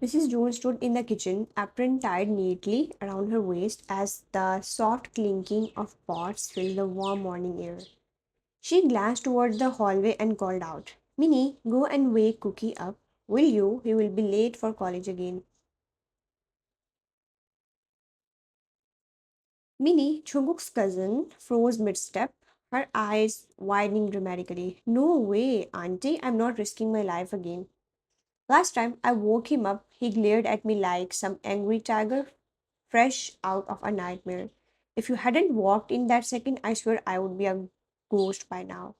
Mrs. Jones stood in the kitchen, apron tied neatly around her waist as the soft clinking of pots filled the warm morning air. She glanced toward the hallway and called out, Minnie, go and wake Cookie up. Will you? He will be late for college again. Minnie, Jungkook's cousin, froze mid-step, her eyes widening dramatically. No way, Auntie, I'm not risking my life again. Last time I woke him up, he glared at me like some angry tiger fresh out of a nightmare. If you hadn't walked in that second, I swear I would be a ghost by now.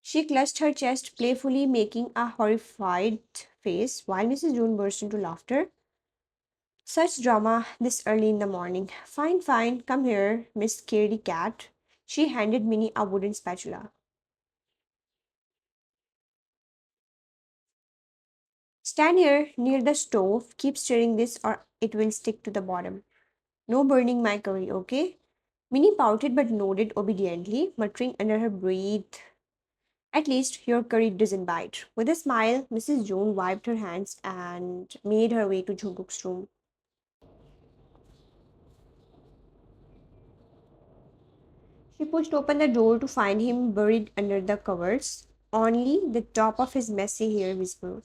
She clutched her chest playfully, making a horrified face, while Mrs. June burst into laughter. Such drama this early in the morning. Fine, fine, come here, Miss Scaredy Cat. She handed Minnie a wooden spatula. Stand here near the stove, keep stirring this or it will stick to the bottom. No burning my curry, okay? Minnie pouted but nodded obediently, muttering under her breath, At least your curry doesn't bite. With a smile, Mrs. Jones wiped her hands and made her way to Jungkook's room. She pushed open the door to find him buried under the covers. Only the top of his messy hair whispered,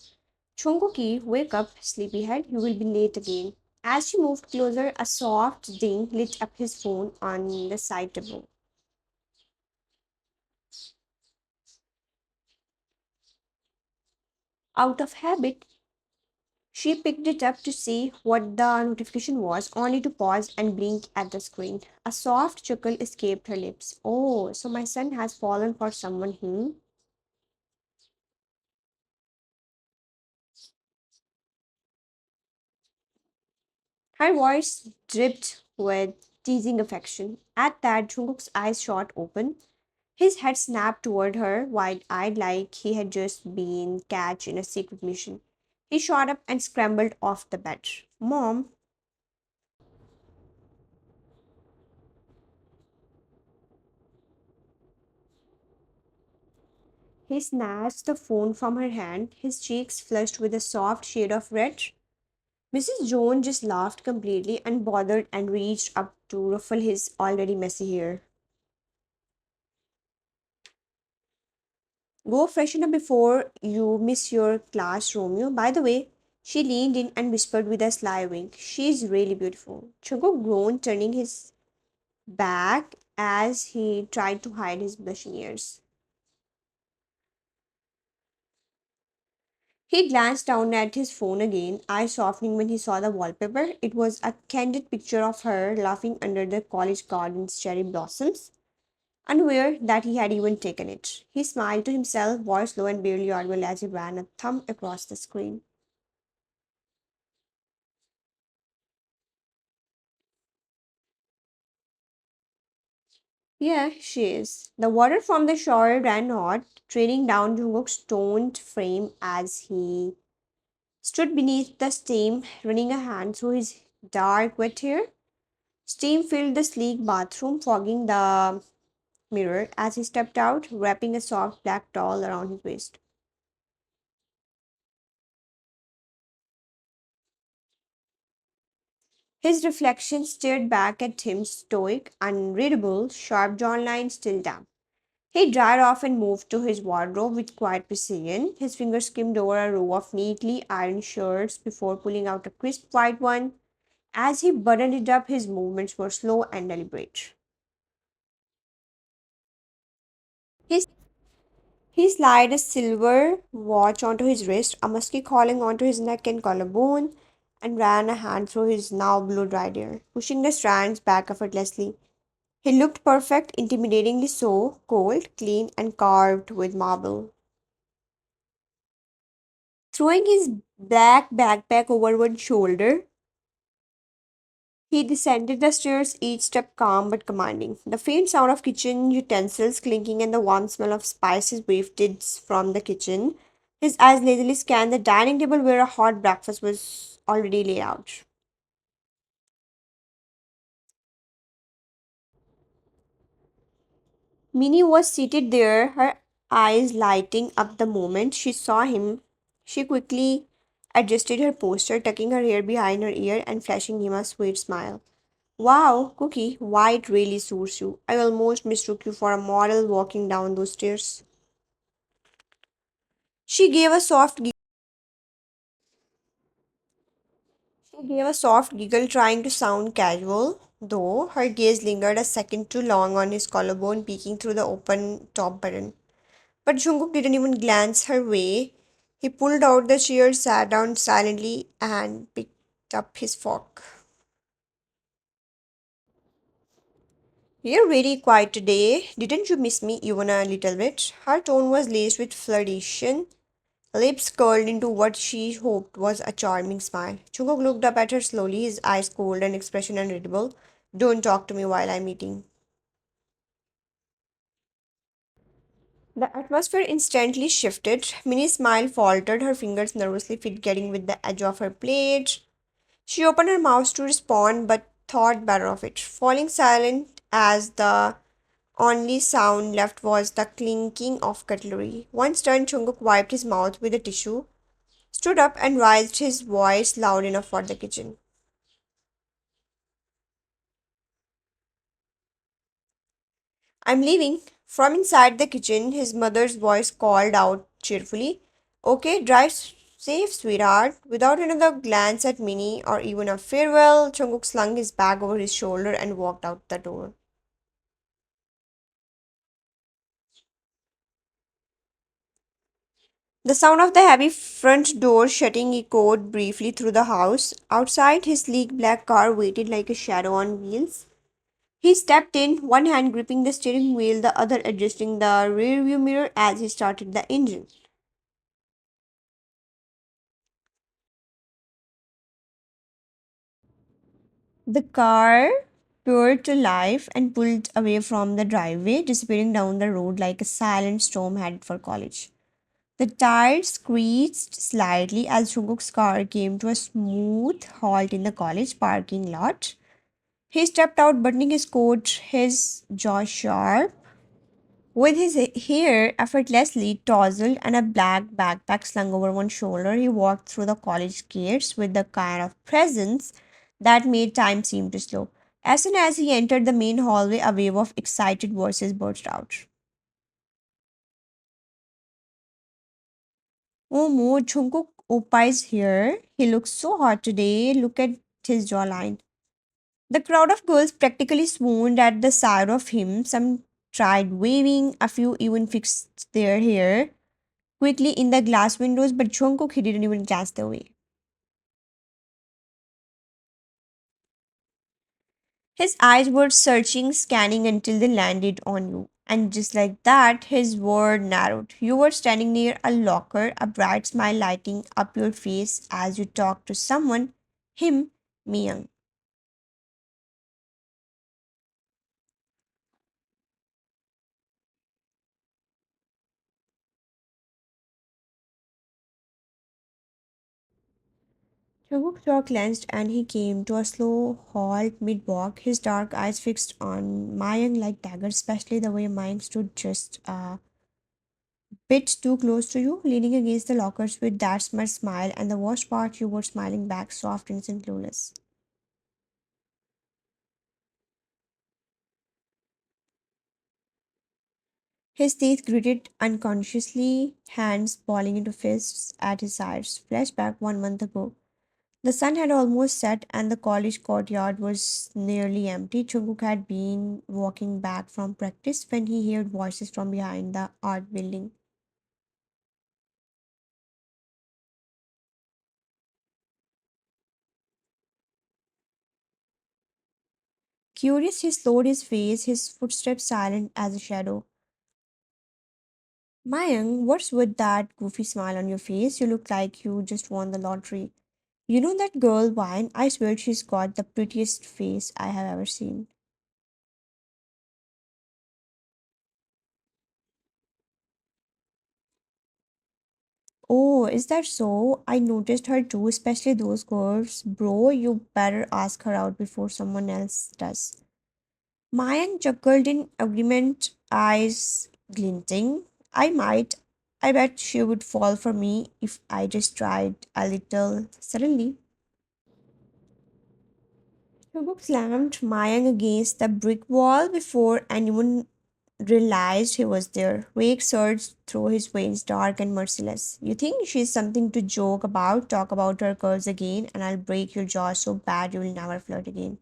Jungkook, wake up, sleepyhead, you will be late again. As she moved closer, a soft ding lit up his phone on the side table. Out of habit, she picked it up to see what the notification was, only to pause and blink at the screen. A soft chuckle escaped her lips. Oh, so my son has fallen for someone, Her voice dripped with teasing affection. At that, Jungkook's eyes shot open. His head snapped toward her, wide-eyed like he had just been catch in a secret mission. He shot up and scrambled off the bed. Mom, he snatched the phone from her hand, his cheeks flushed with a soft shade of red. Mrs. Jones just laughed completely unbothered and reached up to ruffle his already messy hair. Go freshen up before you miss your class, Romeo. By the way, she leaned in and whispered with a sly wink, She's really beautiful. Choco groaned, turning his back as he tried to hide his blushing ears. He glanced down at his phone again, eyes softening when he saw the wallpaper. It was a candid picture of her laughing under the college garden's cherry blossoms, unaware that he had even taken it. He smiled to himself, voice low and barely audible as he ran a thumb across the screen. Yeah, she is. The water from the shower ran hot, draining down Jungkook's toned frame as he stood beneath the steam, running a hand through his dark, wet hair. Steam filled the sleek bathroom, fogging the mirror as he stepped out, wrapping a soft black towel around his waist. His reflection stared back at him, stoic, unreadable, sharp jawline still damp. He dried off and moved to his wardrobe with quiet precision. His fingers skimmed over a row of neatly ironed shirts before pulling out a crisp white one. As he buttoned it up, his movements were slow and deliberate. His He slid a silver watch onto his wrist, a musky collar onto his neck and collarbone, and ran a hand through his now blow dried hair, pushing the strands back effortlessly. He looked perfect, intimidatingly so, cold, clean, and carved with marble. Throwing his black backpack over one shoulder, he descended the stairs, each step calm but commanding. The faint sound of kitchen utensils clinking and the warm smell of spices wafted from the kitchen. His eyes lazily scanned the dining table where a hot breakfast was already laid out. Minnie was seated there, her eyes lighting up the moment she saw him. She quickly adjusted her posture, tucking her hair behind her ear and flashing him a sweet smile. Wow, Cookie, white really suits you. I almost mistook you for a model walking down those stairs. She gave a soft She gave a soft giggle, trying to sound casual, though her gaze lingered a second too long on his collarbone, peeking through the open top button. But Jungkook didn't even glance her way. He pulled out the chair, sat down silently, and picked up his fork. You're very quiet today. Didn't you miss me even a little bit? Her tone was laced with flirtation, lips curled into what she hoped was a charming smile. Jungkook looked up at her slowly, his eyes cold and expression unreadable. Don't talk to me while I'm eating. The atmosphere instantly shifted. Minnie's smile faltered, her fingers nervously getting with the edge of her plate. She opened her mouth to respond but thought better of it, falling silent as the only sound left was the clinking of cutlery. Once done, Chunguk wiped his mouth with a tissue, stood up, and raised his voice loud enough for the kitchen. I'm leaving. From inside the kitchen, his mother's voice called out cheerfully, Okay, drive safe, sweetheart. Without another glance at Minnie or even a farewell, Chunguk slung his bag over his shoulder and walked out the door. The sound of the heavy front door shutting echoed briefly through the house. Outside, his sleek black car waited like a shadow on wheels. He stepped in, one hand gripping the steering wheel, the other adjusting the rearview mirror as he started the engine. The car purred to life and pulled away from the driveway, disappearing down the road like a silent storm headed for college. The tires screeched slightly as Shunguk's car came to a smooth halt in the college parking lot. He stepped out, buttoning his coat, his jaw sharp, with his hair effortlessly tousled and a black backpack slung over one shoulder. He walked through the college gates with the kind of presence that made time seem to slow. As soon as he entered the main hallway, a wave of excited voices burst out. Oh, Mo, Jungkook Oppa is here. He looks so hot today. Look at his jawline. The crowd of girls practically swooned at the sight of him. Some tried waving, a few even fixed their hair quickly in the glass windows, but Jungkook, he didn't even glance their way. His eyes were searching, scanning until they landed on you. And just like that, his world narrowed. You were standing near a locker, a bright smile lighting up your face as you talked to someone, him, Miyang. Jungkook's jaw clenched and he came to a slow halt mid-walk, his dark eyes fixed on Mayang like daggers, especially the way Mayang stood just a bit too close to you, leaning against the lockers with that smart smile, and the worst part, you were smiling back, soft, innocent, clueless. His teeth gritted unconsciously, hands balling into fists at his sides. Flashback 1 month ago. The sun had almost set and the college courtyard was nearly empty. Jungkook had been walking back from practice when he heard voices from behind the art building. Curious, he slowed his face, his footsteps silent as a shadow. Mayang, what's with that goofy smile on your face? You look like you just won the lottery. You know that girl, Vine? I swear she's got the prettiest face I have ever seen. Oh, is that so? I noticed her too, especially those curves. Bro, you better ask her out before someone else does. Mayan chuckled in agreement, eyes glinting. I might. I bet she would fall for me if I just tried a little. Suddenly, Jungkook slammed Mayang against the brick wall before anyone realized he was there. Rage surged through his veins, dark and merciless. You think she's something to joke about? Talk about her curves again, and I'll break your jaw so bad you'll never flirt again.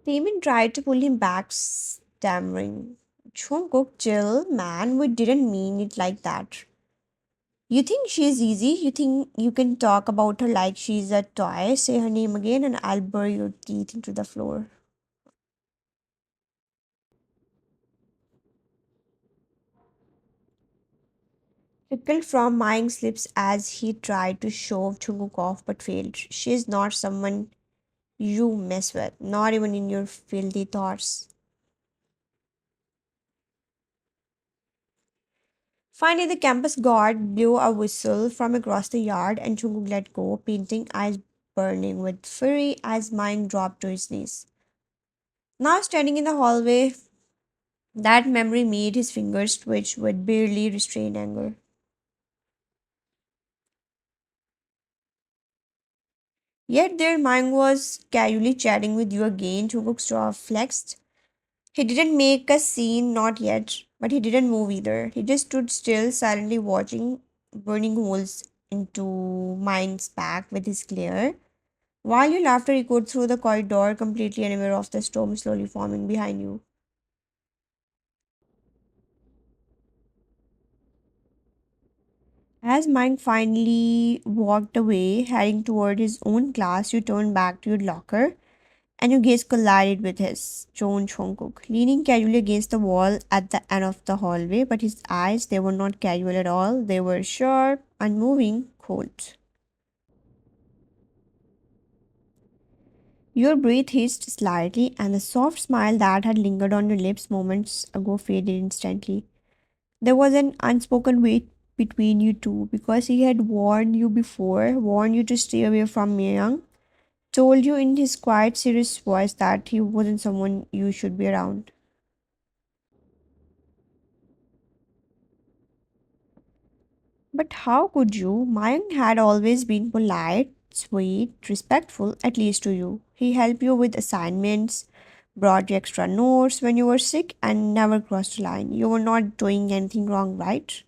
Taemin tried to pull him back, stammering, Jungkook, chill, man, we didn't mean it like that. You think she's easy? You think you can talk about her like she's a toy? Say her name again, and I'll bury your teeth into the floor. Trickled from Maying's lips as he tried to shove Jungkook off but failed. She's not someone you mess with, not even in your filthy thoughts. Finally, the campus guard blew a whistle from across the yard and Jungkook let go, painting eyes burning with fury as Maying dropped to his knees. Now standing in the hallway, that memory made his fingers twitch with barely restrained anger. Yet there Maying was casually chatting with you again, Jungkook's jaw flexed. He didn't make a scene, not yet, but he didn't move either. He just stood still, silently watching, burning holes into Mine's back with his glare. While your laughter echoed through the corridor, completely unaware of the storm slowly forming behind you. As Mike finally walked away, heading toward his own class, you turned back to your locker and your gaze collided with his, John Chongkook, leaning casually against the wall at the end of the hallway, but his eyes, they were not casual at all. They were sharp, unmoving, cold. Your breath hissed slightly, and the soft smile that had lingered on your lips moments ago faded instantly. There was an unspoken weight between you two because he had warned you before, warned you to stay away from Myung, told you in his quiet, serious voice that he wasn't someone you should be around. But how could you? Myung had always been polite, sweet, respectful, at least to you. He helped you with assignments, brought you extra notes when you were sick, and never crossed a line. You were not doing anything wrong, right?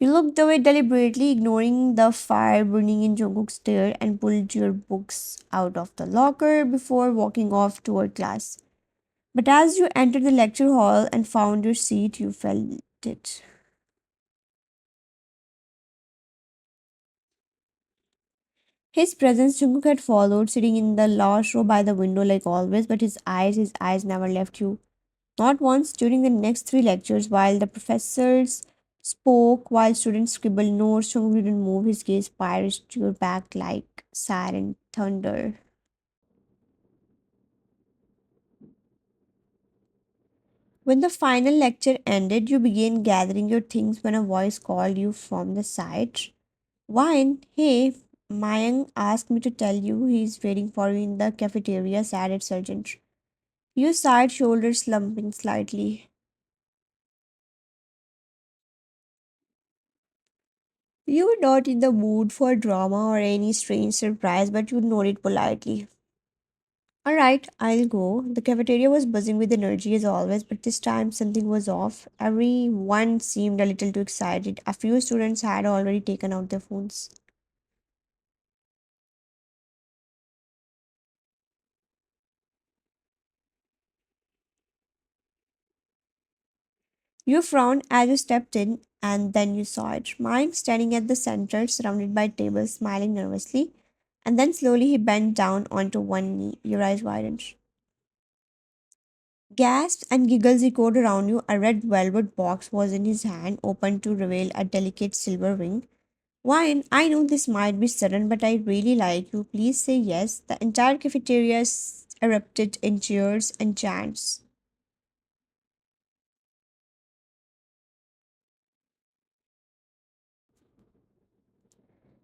You looked away deliberately, ignoring the fire burning in Jungkook's stare, and pulled your books out of the locker before walking off toward class. But as you entered the lecture hall and found your seat, you felt it. His presence, Jungkook had followed, sitting in the last row by the window like always, but his eyes never left you. Not once during the next three lectures, while the professors spoke, while students scribbled notes, Jungkook didn't move. His gaze pierced your back like silent thunder. When the final lecture ended, you began gathering your things when a voice called you from the side. Wine, hey, Mayang asked me to tell you he's waiting for you in the cafeteria, said Sergeant. You sighed, shoulders slumping slightly. You were not in the mood for drama or any strange surprise, but you nodded politely. Alright, I'll go. The cafeteria was buzzing with energy as always, but this time something was off. Everyone seemed a little too excited. A few students had already taken out their phones. You frowned as you stepped in, and then you saw it. Mike standing at the center, surrounded by tables, smiling nervously. And then slowly he bent down onto one knee. Your eyes widened. Gasps and giggles echoed around you. A red velvet box was in his hand, open to reveal a delicate silver ring. Wine, I know this might be sudden, but I really like you. Please say yes. The entire cafeteria erupted in cheers and chants.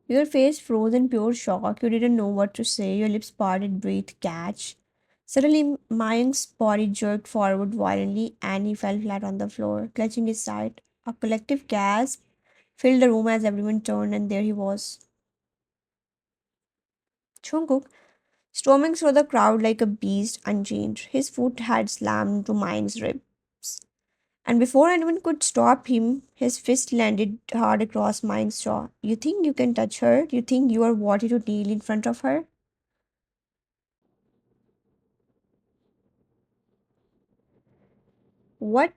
Your face froze in pure shock. You didn't know what to say. Your lips parted, breath catch. Suddenly, Mayank's body jerked forward violently and he fell flat on the floor, clutching his side. A collective gasp filled the room as everyone turned, and there he was. Jungkook, storming through the crowd like a beast unchained. His foot had slammed into Mayank's ribs. And before anyone could stop him, his fist landed hard across Mayank's jaw. You think you can touch her? You think you are worthy to kneel in front of her? What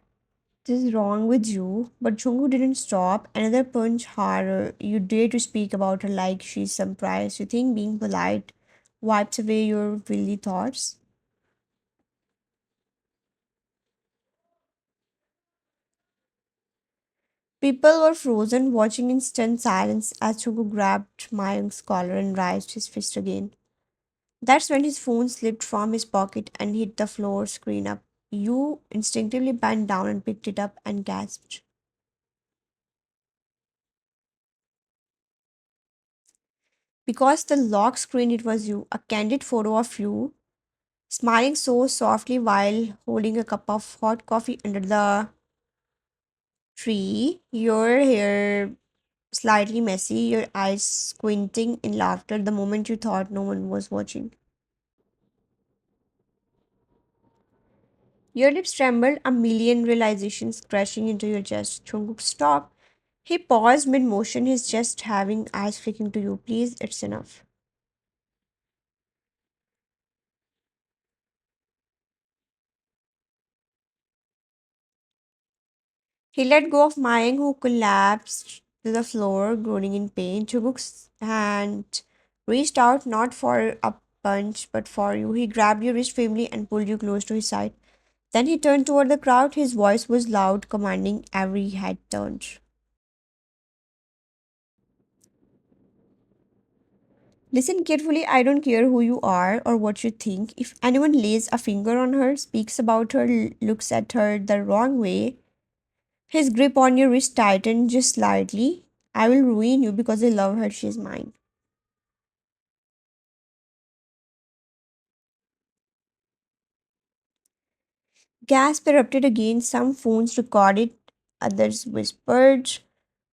is wrong with you? But Chungu didn't stop. Another punch harder. You dare to speak about her like she's some prize. You think being polite wipes away your willy thoughts? People were frozen, watching in stunned silence as Chungu grabbed Mayunk's collar and raised his fist again. That's when his phone slipped from his pocket and hit the floor screen up. You instinctively bent down and picked it up and gasped. Because the lock screen, it was you, a candid photo of you, smiling so softly while holding a cup of hot coffee under the tree, your hair slightly messy, your eyes squinting in laughter the moment you thought no one was watching. Your lips trembled, a million realizations crashing into your chest. Jungkook stopped. He paused mid motion, his chest having eyes flicking to you. Please, it's enough. He let go of Mayang, who collapsed to the floor, groaning in pain. Chubuk's hand reached out not for a punch, but for you. He grabbed your wrist firmly and pulled you close to his side. Then he turned toward the crowd. His voice was loud, commanding. Every head turned. Listen carefully. I don't care who you are or what you think. If anyone lays a finger on her, speaks about her, looks at her the wrong way, his grip on your wrist tightened just slightly. I will ruin you because I love her. She's mine. Gasp erupted again. Some phones recorded, others whispered.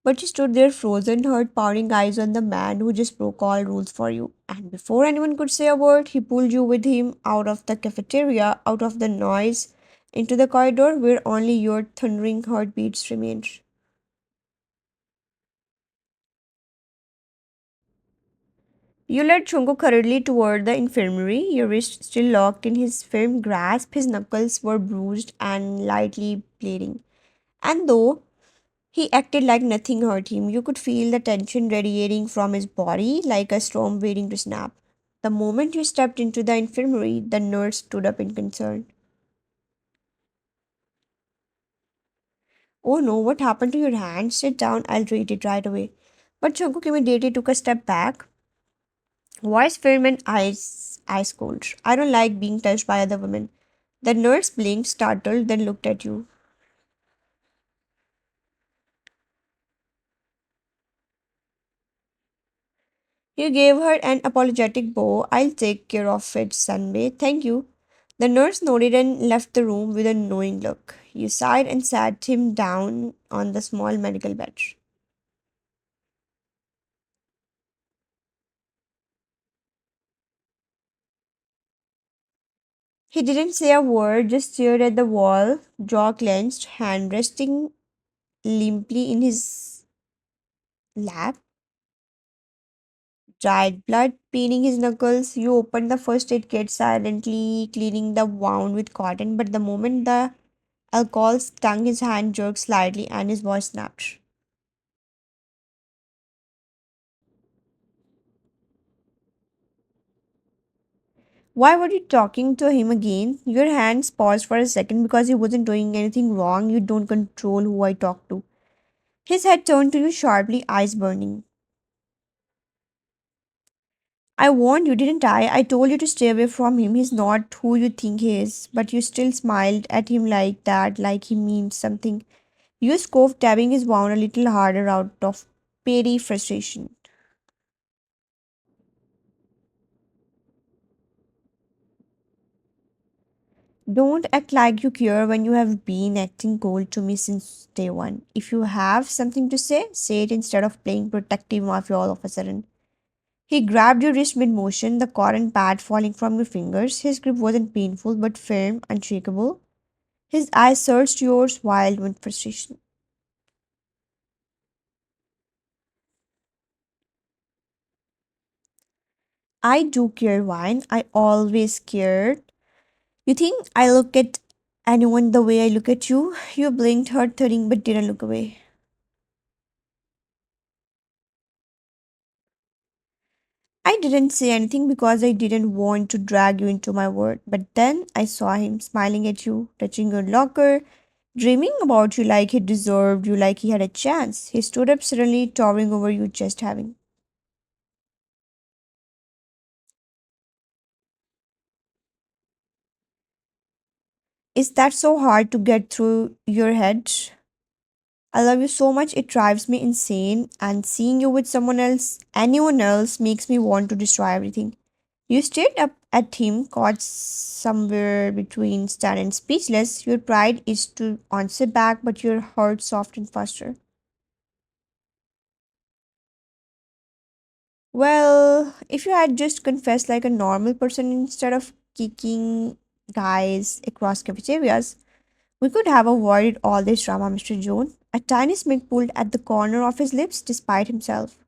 But she stood there frozen, her pouting eyes on the man who just broke all rules for you. And before anyone could say a word, he pulled you with him out of the cafeteria, out of the noise, into the corridor where only your thundering heartbeats remained. You led Chungo hurriedly toward the infirmary, your wrist still locked in his firm grasp. His knuckles were bruised and lightly bleeding. And though he acted like nothing hurt him, you could feel the tension radiating from his body like a storm waiting to snap. The moment you stepped into the infirmary, the nurse stood up in concern. Oh no, what happened to your hand? Sit down, I'll treat it right away. But Jungkook immediately took a step back, voice firm and eyes ice cold. I don't like being touched by other women. The nurse blinked, startled, then looked at you. You gave her an apologetic bow. I'll take care of it, Sunbay. Thank you. The nurse nodded and left the room with a knowing look. You sighed and sat him down on the small medical bed. He didn't say a word, just stared at the wall, jaw clenched, hand resting limply in his lap, dried blood paining his knuckles. You opened the first aid kit silently, cleaning the wound with cotton, but the moment the alcohol stung, his hand jerked slightly and his voice snapped. Why were you talking to him again? Your hands paused for a second because he wasn't doing anything wrong. You don't control who I talk to. His head turned to you sharply, eyes burning. I warned you, didn't I? I told you to stay away from him. He's not who you think he is. But you still smiled at him like that, like he means something. You scoffed, tapping his wound a little harder out of petty frustration. Don't act like you care when you have been acting cold to me since day one. If you have something to say it instead of playing protective mafia all of a sudden. He grabbed your wrist mid motion, the cotton pad falling from your fingers. His grip wasn't painful but firm, unshakable. His eyes searched yours, wild with frustration. I do care, Wine. I always cared. You think I look at anyone the way I look at you? You blinked, heard thudding, but didn't look away. I didn't say anything because I didn't want to drag you into my word. But then I saw him smiling at you, touching your locker, dreaming about you like he deserved you, like he had a chance. He stood up suddenly, towering over you, just having. Is that so hard to get through your head? I love you so much, it drives me insane, and seeing you with someone else, anyone else, makes me want to destroy everything. You stared up at him, caught somewhere between stunned and speechless. Your pride is to answer back, but your heart softened faster. Well, if you had just confessed like a normal person instead of kicking guys across cafeterias, we could have avoided all this drama, Mr. Jones. A tiny smirk pulled at the corner of his lips despite himself.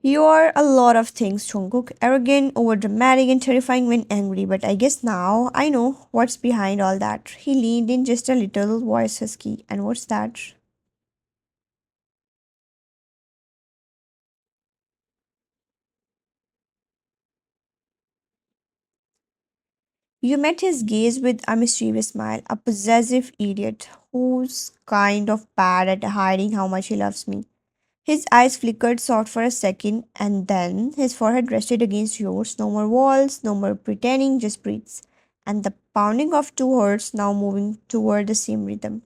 You are a lot of things, Jungkook. Arrogant, overdramatic, and terrifying when angry. But I guess now I know what's behind all that. He leaned in just a little, voice husky. And what's that? You met his gaze with a mischievous smile, a possessive idiot who's kind of bad at hiding how much he loves me. His eyes flickered soft for a second, and then his forehead rested against yours. No more walls, no more pretending, just breathes. And the pounding of two hearts now moving toward the same rhythm.